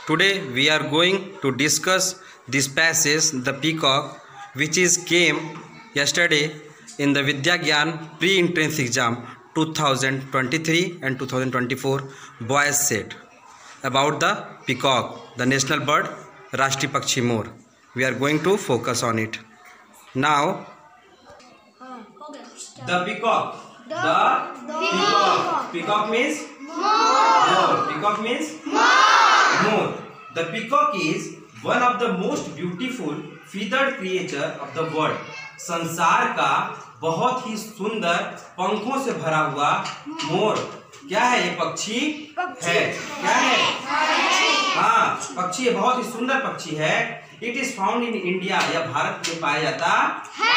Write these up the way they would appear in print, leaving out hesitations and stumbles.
Today we are going to discuss this passage, the peacock, which is came yesterday in the Vidyagyan pre-entrance exam 2023 and 2024 boys set about the peacock, the national bird, Rashtriya Pakshi Mor. We are going to focus on it. Now, the peacock. Peacock means more. Peacock means more. The peacock is one of the most beautiful feathered creature of the world. संसार का बहुत ही सुंदर पंखों से भरा हुआ मोर क्या है? ये पक्षी है। क्या है? हाँ, पक्षी है, बहुत ही सुंदर पक्षी है। It is found in India, यह भारत में पाया जाता है।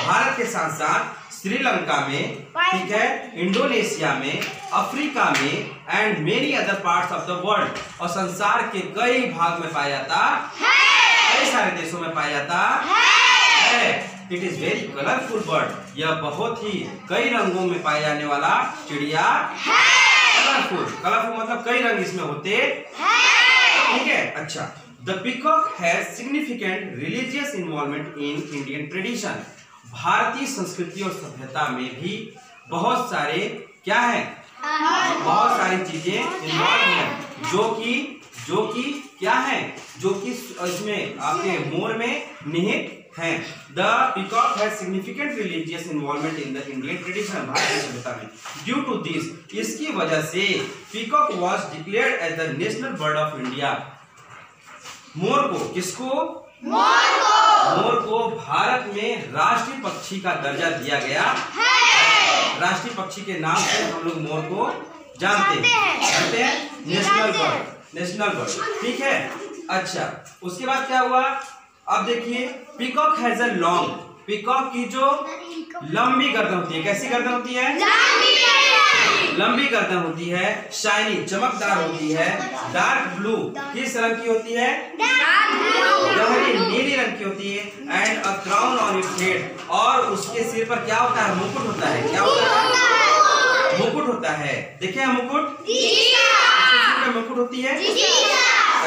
भारत के साथ साथ श्रीलंका में, ठीक है, इंडोनेशिया में, अफ्रीका में and many other parts of the world, और संसार के कई भाग में पाया जाता है। कई सारे देशों में पाया जाता है। It is very colourful bird, यह बहुत ही कई रंगों में पाए जाने वाला चिड़िया है। कलरफुल मतलब कई रंग इसमें होते हैं, ठीक है। अच्छा, the peacock has significant religious involvement in Indian tradition. भारतीय संस्कृति और सभ्यता में भी बहुत सारे क्या है, बहुत सारी चीजें इन्वॉल्व हैं, जो कि क्या है, जो कि इसमें आपके मोर में निहित हैं। The peacock has significant religious involvement in the Indian tradition, भारतीय सभ्यता में। ड्यू टू दिस, इसकी वजह से peacock was declared as the national bird of India. मोर को किसको? मोर को भारत में राष्ट्रीय पक्षी का दर्जा दिया गया है। राष्ट्रीय पक्षी के नाम से हम लोग मोर को जानते हैं, नेशनल बर्ड, ठीक है। अच्छा, उसके बाद क्या हुआ? अब देखिए, peacock has a long, peacock की जो लंबी गर्दन होती है, कैसी गर्दन होती है? लंबी गर्दन होती है, शाइनी चमकदार होती है, डार्क ब्लू किस रंग की होती है? गहरी नीली रंग की होती है, and a crown on its head, और उसके सिर पर क्या होता है? मुकुट होता है। क्या होता है? मुकुट होता है। देखिए मुकुट, मुकुट होती है।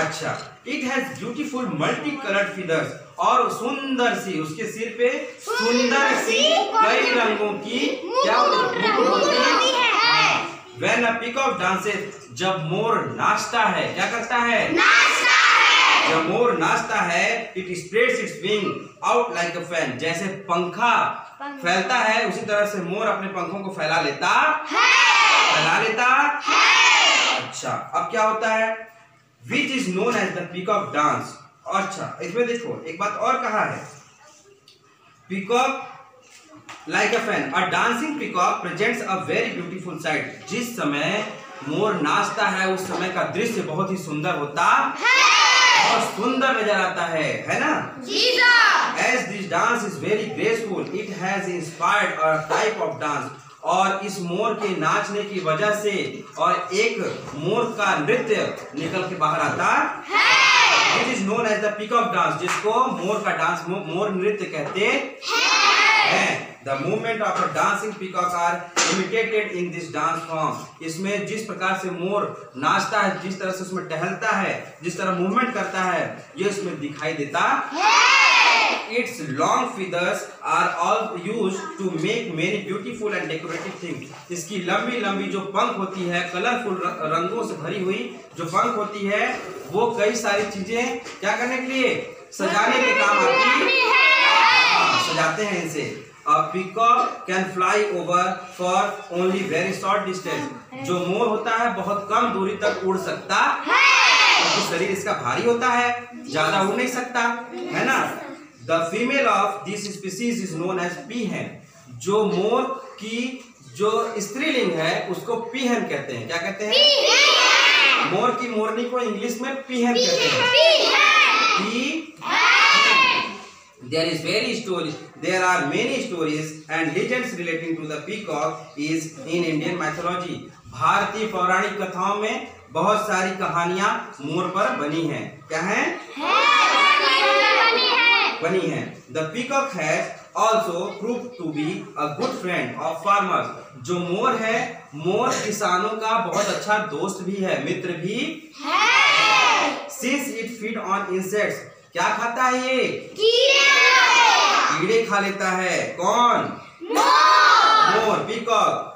अच्छा, it has beautiful multi coloured feathers, और सुंदर सी उसके सिर पे सुंदर सी कई रंगों की क्या मुकुट होती है। When a peacock dances, जब मोर नाचता है, क्या करता है? नाचता है। जब मोर नाचता है, it spreads its wing out like a fan, जैसे पंखा फैलता है उसी तरह से मोर अपने पंखों को फैला लेता है। अच्छा, अब क्या होता है? Which is known as the peacock dance। अच्छा, इसमें देखो एक बात और कहा है, peacock like a fan, a dancing peacock presents a very beautiful sight। जिस समय मोर नाचता है उस समय का दृश्य बहुत ही सुंदर होता है, बहुत सुंदर नजर आता है ना? जी sir. As this dance is very graceful, it has inspired a type of dance। और इस मोर के नाचने की वजह से और एक मोर का नृत्य निकल के बाहर आता है। It is known as the peacock dance, जिसको मोर का डांस, मोर नृत्य कहते हैं। The movement of a dancing peacock are imitated in this dance form। इसमें जिस प्रकार से मोर नाचता है, जिस तरह से उसमें टहलता है, जिस तरह मूवमेंट करता है, ये इसमें दिखाई देता है। Its long feathers are all used to make many beautiful and decorative things। इसकी लंबी लंबी जो पंख होती है, कलरफुल रंगों से भरी हुई जो पंख होती है, वो कई सारी चीजें क्या करने के लिए? सजाने के काम आती है। सजाते हैं इनसे। A peacock can fly over for only very short distance। जो मोर होता है बहुत कम दूरी तक उड़ सकता है, क्योंकि शरीर इसका भारी होता है, ज्यादा उड़ नहीं सकता, है ना? The female of this species is known as peahen। जो मोर की जो स्त्रीलिंग है उसको पीहन कहते हैं। क्या कहते हैं? मोर की मोरनी को इंग्लिश में पीहन कहते हैं। There are many stories and legends relating to the peacock is in Indian mythology। भारतीय पौराणिक कथाओं में बहुत सारी कहानियां मोर पर बनी हैं। क्या हैं? बनी है। The peacock has also proved to be a good friend of farmers। जो मोर है, मोर किसानों का बहुत अच्छा दोस्त भी है, मित्र भी है। Since it feed on insects, क्या खाता है ये? कीड़े खा लेता है। कौन? मोर, peacock.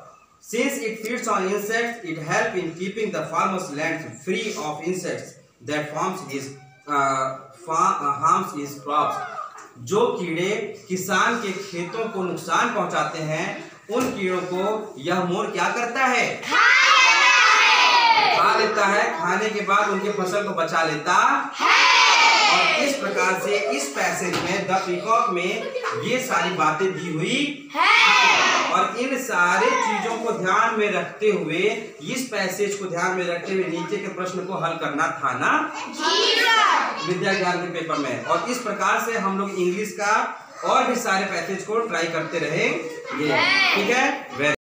Since it feeds on insects, it helps in keeping the farmer's land free of insects that harms his crops. जो कीड़े किसान के खेतों को नुकसान पहुंचाते हैं, उन कीड़ों को यह मोर क्या करता है? खा लेता है। खाने के बाद उनके फसल को बचा लेता है। और इस प्रकार से इस पैसेज में द पीकॉक में ये सारी बातें दी हुई है। और इन सारे चीजों को ध्यान में रखते हुए, इस पैसेज को ध्यान में रखते हुए नीचे के प्रश्न को हल करना था ना विद्या ज्ञान के पेपर में। और इस प्रकार से हम लोग इंग्लिश का और भी सारे पैसेज को ट्राई करते रहेंगे। ठीक है।